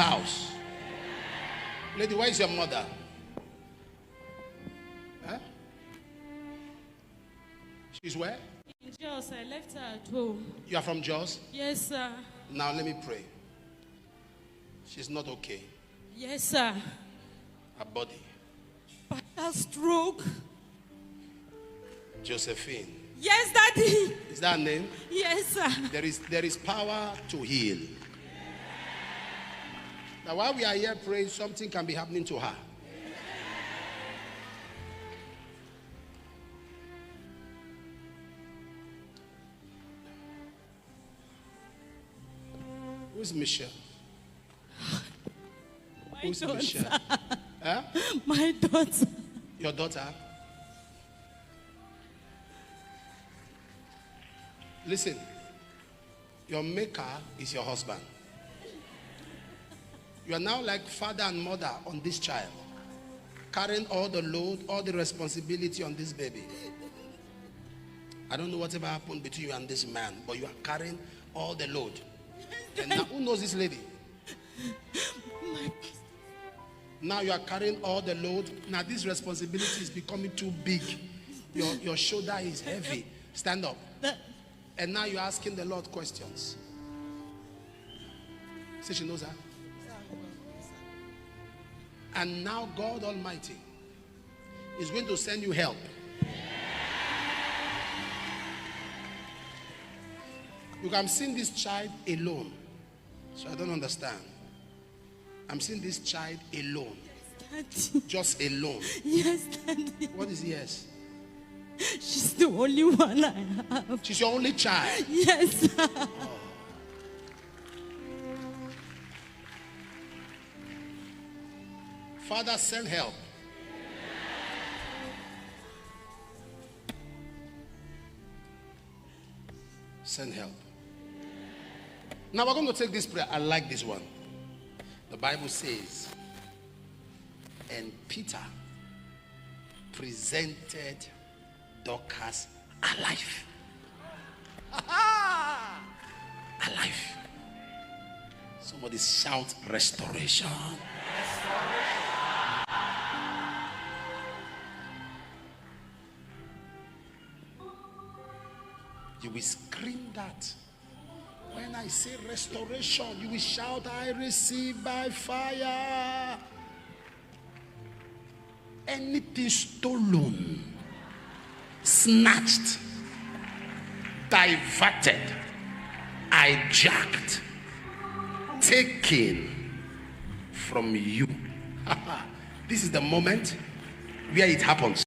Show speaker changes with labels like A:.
A: spouse. Lady, where is your mother? Huh? She's where?
B: In Jos. I left her at home.
A: You are from Jos?
B: Yes, sir.
A: Now let me pray. She's not okay.
B: Yes, sir.
A: Her body.
B: Fatal stroke.
A: Josephine.
B: Yes, Daddy.
A: Is that her name?
B: Yes, sir.
A: There is power to heal. Now while we are here praying, something can be happening to her. Who's Michelle? Who's
B: daughter.
A: Michelle? Huh?
B: My daughter.
A: Your daughter? Listen, your maker is your husband. You are now like father and mother on this child, carrying all the load, all the responsibility on this baby. I don't know whatever happened between you and this man, but you are carrying all the load. And now, who knows this lady? Now you are carrying all the load. Now this responsibility is becoming too big. Your shoulder is heavy. Stand up. And now you're asking the Lord questions. Say she knows her. And now God Almighty is going to send you help. Look, I'm seeing this child alone. So I don't understand. I'm seeing this child alone.
B: Daddy.
A: Just alone.
B: Yes, Daddy.
A: What is yes?
B: She's the only one I have.
A: She's your only child.
B: Yes, sir.
A: Oh. Father, send help. Send help. Now we're going to take this prayer. I like this one. The Bible says, and Peter presented Dorcas alive. Alive. Somebody shout restoration. You will scream that. When I say restoration, you will shout, I receive by fire. Anything stolen, snatched, diverted, hijacked, taken from you. This is the moment where it happens.